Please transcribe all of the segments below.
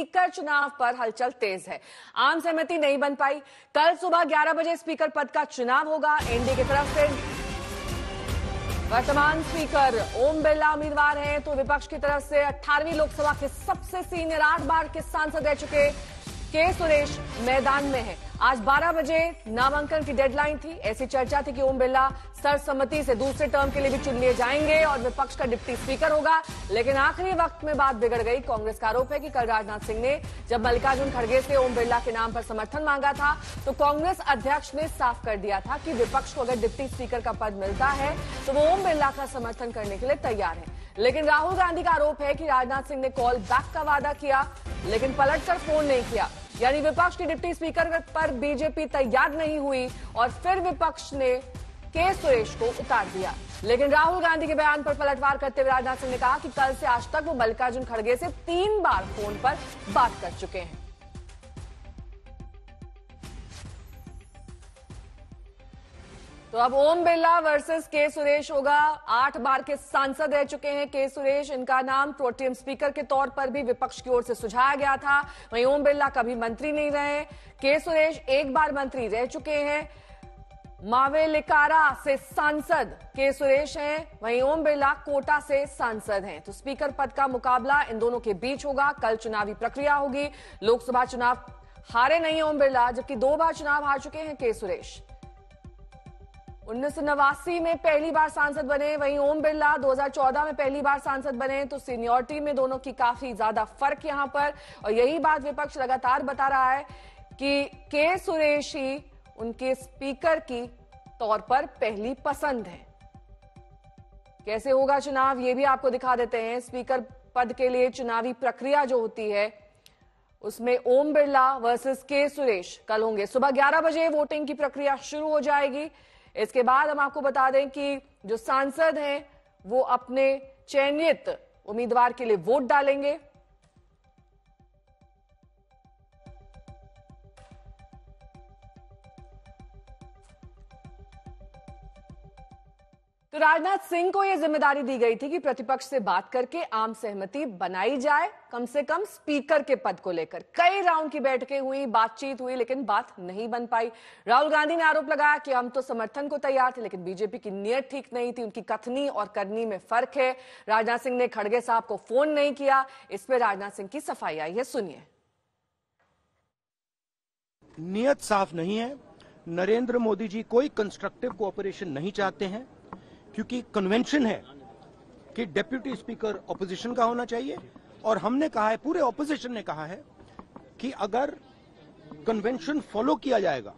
Speaker चुनाव पर हलचल तेज है। आम सहमति नहीं बन पाई। कल सुबह 11 बजे स्पीकर पद का चुनाव होगा। एनडीए की तरफ से वर्तमान स्पीकर ओम बिरला उम्मीदवार हैं, तो विपक्ष की तरफ से 18वीं लोकसभा के सबसे सीनियर 8 बार के सांसद रह चुके के सुरेश मैदान में हैं। आज 12 बजे नामांकन की डेडलाइन थी। ऐसी चर्चा थी कि ओम बिरला सर्वसम्मति से दूसरे टर्म के लिए भी चुन लिए जाएंगे और विपक्ष का डिप्टी स्पीकर होगा, लेकिन आखिरी वक्त में बात बिगड़ गई। कांग्रेस का आरोप है कि कल राजनाथ सिंह ने जब मल्लिकार्जुन खड़गे से ओम बिरला के नाम पर समर्थन मांगा था, तो कांग्रेस अध्यक्ष ने साफ कर दिया था कि विपक्ष को अगर डिप्टी स्पीकर का पद मिलता है तो वो ओम बिरला का समर्थन करने के लिए तैयार है। लेकिन राहुल गांधी का आरोप है कि राजनाथ सिंह ने कॉल बैक का वादा किया, लेकिन पलटकर फोन नहीं किया। यानी विपक्ष की डिप्टी स्पीकर पर बीजेपी तैयार नहीं हुई और फिर विपक्ष ने के सुरेश को उतार दिया। लेकिन राहुल गांधी के बयान पर पलटवार करते हुए राजनाथ सिंह ने कहा कि कल से आज तक वो मल्लिकार्जुन खड़गे से 3 बार फोन पर बात कर चुके हैं। तो अब ओम बिरला वर्सेस के सुरेश होगा। 8 बार के सांसद रह चुके हैं के सुरेश। इनका नाम प्रोटेम स्पीकर के तौर पर भी विपक्ष की ओर से सुझाया गया था। वहीं ओम बिरला कभी मंत्री नहीं रहे। के सुरेश 1 बार मंत्री रह चुके हैं। मावेलिकारा से सांसद के सुरेश हैं, वहीं ओम बिरला कोटा से सांसद हैं। तो स्पीकर पद का मुकाबला इन दोनों के बीच होगा। कल चुनावी प्रक्रिया होगी। लोकसभा चुनाव हारे नहीं ओम बिरला, जबकि 2 बार चुनाव हार चुके हैं के सुरेश। 1989 में पहली बार सांसद बने, वहीं ओम बिरला 2014 में पहली बार सांसद बने। तो सीनियरिटी में दोनों की काफी ज्यादा फर्क यहां पर, और यही बात विपक्ष लगातार बता रहा है कि के सुरेश ही उनके स्पीकर की तौर पर पहली पसंद है। कैसे होगा चुनाव ये भी आपको दिखा देते हैं। स्पीकर पद के लिए चुनावी प्रक्रिया जो होती है उसमें ओम बिरला वर्सेस के सुरेश कल होंगे। सुबह 11 बजे वोटिंग की प्रक्रिया शुरू हो जाएगी। इसके बाद हम आपको बता दें कि जो सांसद हैं वो अपने चयनित उम्मीदवार के लिए वोट डालेंगे। तो राजनाथ सिंह को यह जिम्मेदारी दी गई थी कि प्रतिपक्ष से बात करके आम सहमति बनाई जाए, कम से कम स्पीकर के पद को लेकर। कई राउंड की बैठकें हुई, बातचीत हुई, लेकिन बात नहीं बन पाई। राहुल गांधी ने आरोप लगाया कि हम तो समर्थन को तैयार थे, लेकिन बीजेपी की नीयत ठीक नहीं थी, उनकी कथनी और करनी में फर्क है। राजनाथ सिंह ने खड़गे साहब को फोन नहीं किया। इस पर राजनाथ सिंह की सफाई आई है, सुनिए। नीयत साफ नहीं है। नरेंद्र मोदी जी कोई कंस्ट्रक्टिव कोऑपरेशन नहीं चाहते हैं, क्योंकि कन्वेंशन है कि डेप्यूटी स्पीकर ऑपोजिशन का होना चाहिए। और हमने कहा है, पूरे ऑपोजिशन ने कहा है कि अगर कन्वेंशन फॉलो किया जाएगा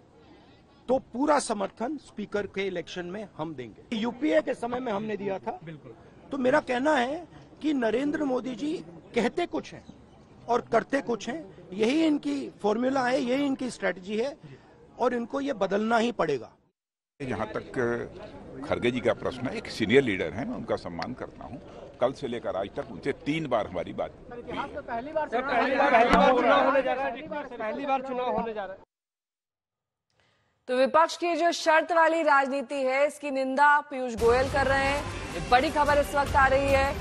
तो पूरा समर्थन स्पीकर के इलेक्शन में हम देंगे। यूपीए के समय में हमने दिया था। तो मेरा कहना है कि नरेंद्र मोदी जी कहते कुछ हैं और करते कुछ हैं। यही इनकी फॉर्मूला है, यही इनकी स्ट्रेटजी है, और इनको ये बदलना ही पड़ेगा। जहाँ तक खड़गे जी का प्रश्न है, एक सीनियर लीडर हैं, मैं उनका सम्मान करता हूं। कल से लेकर आज तक उनसे 3 बार हमारी बात हुई है। पहली बार चुनाव होने जा रहा है। तो विपक्ष की जो शर्त वाली राजनीति है, इसकी निंदा पीयूष गोयल कर रहे हैं। एक बड़ी खबर इस वक्त आ रही है,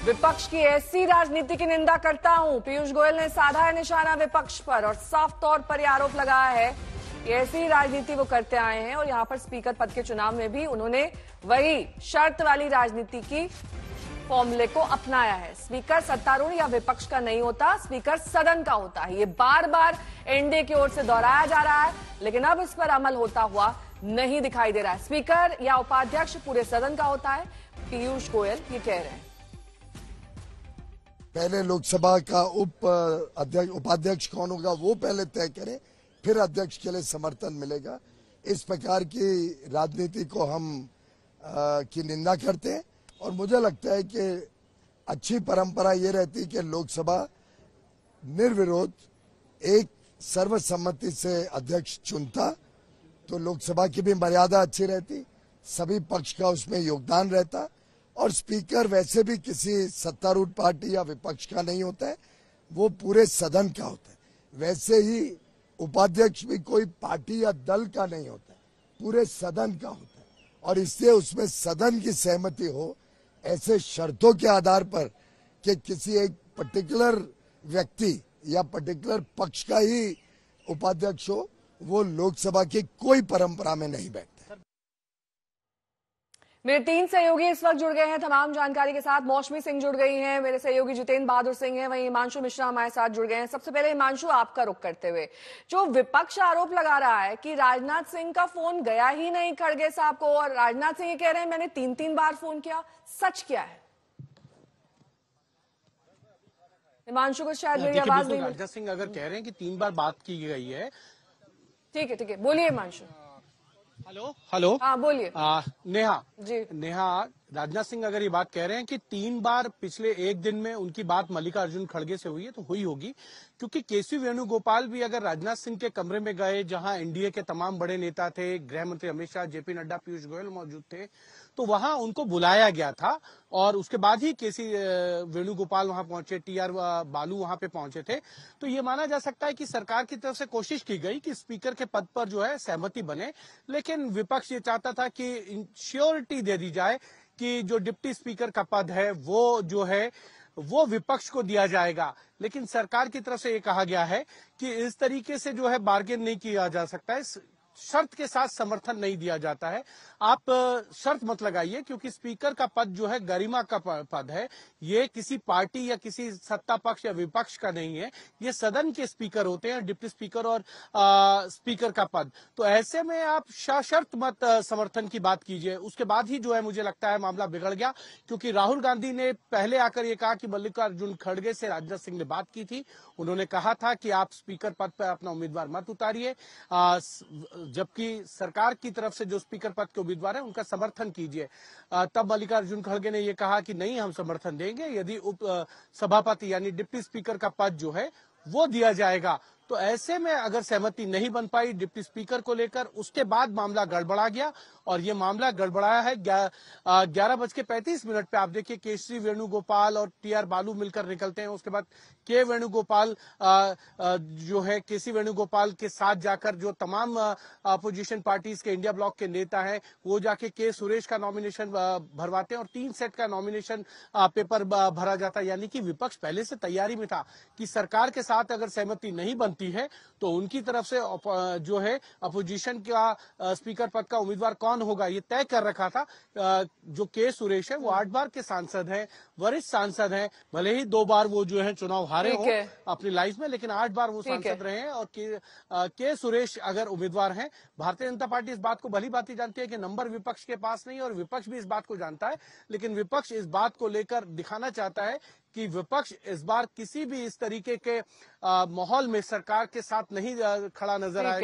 विपक्ष की ऐसी राजनीति की निंदा करता हूं। पीयूष गोयल ने साधा है निशाना विपक्ष पर और साफ तौर पर यह आरोप लगाया है कि ऐसी राजनीति वो करते आए हैं। और यहां पर स्पीकर पद के चुनाव में भी उन्होंने वही शर्त वाली राजनीति की फॉर्मूले को अपनाया है। स्पीकर सत्तारूढ़ या विपक्ष का नहीं होता, स्पीकर सदन का होता है। ये बार बार एनडीए की ओर से दोहराया जा रहा है, लेकिन अब इस पर अमल होता हुआ नहीं दिखाई दे रहा है। स्पीकर या उपाध्यक्ष पूरे सदन का होता है, पीयूष गोयल ये कह रहे हैं। पहले लोकसभा का उपाध्यक्ष कौन होगा वो पहले तय करें, फिर अध्यक्ष के लिए समर्थन मिलेगा। इस प्रकार की राजनीति को हम की निंदा करते हैं। और मुझे लगता है कि अच्छी परंपरा ये रहती कि लोकसभा निर्विरोध एक सर्वसम्मति से अध्यक्ष चुनता, तो लोकसभा की भी मर्यादा अच्छी रहती, सभी पक्ष का उसमें योगदान रहता। और स्पीकर वैसे भी किसी सत्तारूढ़ पार्टी या विपक्ष का नहीं होता है, वो पूरे सदन का होता है। वैसे ही उपाध्यक्ष भी कोई पार्टी या दल का नहीं होता है, पूरे सदन का होता है। और इससे उसमें सदन की सहमति हो, ऐसे शर्तों के आधार पर कि किसी एक पर्टिकुलर व्यक्ति या पर्टिकुलर पक्ष का ही उपाध्यक्ष हो, वो लोकसभा की कोई परंपरा में नहीं बैठते। मेरे 3 सहयोगी इस वक्त जुड़ गए हैं तमाम जानकारी के साथ। मौसमी सिंह जुड़ गई हैं, मेरे सहयोगी जितेंद्र बहादुर सिंह हैं, वहीं हिमांशु मिश्रा हमारे साथ जुड़ गए हैं। सबसे पहले हिमांशु, आपका रुख करते हुए, जो विपक्ष आरोप लगा रहा है कि राजनाथ सिंह का फोन गया ही नहीं खड़गे साहब को, और राजनाथ सिंह ये कह रहे हैं मैंने 3 बार फोन किया, सच क्या है? हिमांशु को शायद मेरी आवाज नहीं। राजनाथ सिंह अगर कह रहे हैं कि 3 बार बात की गई है। ठीक है, बोलिए हिमांशु। हेलो, हाँ बोलिए। नेहा जी। नेहा, राजनाथ सिंह अगर ये बात कह रहे हैं कि 3 बार पिछले एक दिन में उनकी बात मल्लिकार्जुन खड़गे से हुई है, तो हुई होगी, क्योंकि केसी वेणुगोपाल भी अगर राजनाथ सिंह के कमरे में गए जहां एनडीए के तमाम बड़े नेता थे, गृह मंत्री अमित शाह, जेपी नड्डा, पीयूष गोयल मौजूद थे, तो वहां उनको बुलाया गया था और उसके बाद ही केसी वेणुगोपाल वहां पहुंचे, टीआर बालू वहां पे पहुंचे थे। तो ये माना जा सकता है कि सरकार की तरफ से कोशिश की गई कि स्पीकर के पद पर जो है सहमति बने, लेकिन विपक्ष ये चाहता था कि श्योरिटी दे दी जाए कि जो डिप्टी स्पीकर का पद है वो जो है वो विपक्ष को दिया जाएगा। लेकिन सरकार की तरफ से ये कहा गया है कि इस तरीके से जो है बार्गेन नहीं किया जा सकता है, शर्त के साथ समर्थन नहीं दिया जाता है। आप शर्त मत लगाइए, क्योंकि स्पीकर का पद जो है गरिमा का पद है, ये किसी पार्टी या किसी सत्ता पक्ष या विपक्ष का नहीं है, ये सदन के स्पीकर होते हैं, डिप्टी स्पीकर और स्पीकर का पद। तो ऐसे में आप सशर्त मत समर्थन की बात कीजिए। उसके बाद ही जो है मुझे लगता है मामला बिगड़ गया, क्योंकि राहुल गांधी ने पहले आकर ये कहा कि मल्लिकार्जुन खड़गे से राजनाथ सिंह ने बात की थी, उन्होंने कहा था कि आप स्पीकर पद पर अपना उम्मीदवार मत उतारिए, जबकि सरकार की तरफ से जो स्पीकर पद के उम्मीदवार हैं उनका समर्थन कीजिए। तब मल्लिकार्जुन खड़गे ने यह कहा कि नहीं, हम समर्थन देंगे यदि उप सभापति यानी डिप्टी स्पीकर का पद जो है वो दिया जाएगा। तो ऐसे में अगर सहमति नहीं बन पाई डिप्टी स्पीकर को लेकर, उसके बाद मामला गड़बड़ा गया और ये मामला गड़बड़ाया है 11:35 पे। आप देखिए केसी वेणुगोपाल और टीआर बालू मिलकर निकलते हैं, उसके बाद के वेणुगोपाल जो है केसी वेणुगोपाल के साथ जाकर जो तमाम अपोजिशन पार्टीज के इंडिया ब्लॉक के नेता हैं वो जाके के सुरेश का नॉमिनेशन भरवाते हैं और 3 सेट का नॉमिनेशन पेपर भरा जाता है। यानी कि विपक्ष पहले से तैयारी में था कि सरकार के साथ अगर सहमति नहीं बनती है तो उनकी तरफ से जो है अपोजिशन का स्पीकर पद का उम्मीदवार कौन होगा ये तय कर रखा था। जो के सुरेश है वो 8 बार के सांसद हैं, वरिष्ठ सांसद हैं, भले ही 2 बार वो जो है चुनाव हारे हो अपनी लाइफ में, लेकिन 8 बार वो सांसद रहे हैं। और के सुरेश अगर उम्मीदवार हैं, भारतीय जनता पार्टी इस बात को भली भांति जानती है कि नंबर विपक्ष के पास नहीं, और विपक्ष भी इस बात को जानता है, लेकिन विपक्ष इस बात को लेकर दिखाना चाहता है कि विपक्ष इस बार किसी भी इस तरीके के माहौल में सरकार के साथ नहीं खड़ा नजर आएगा।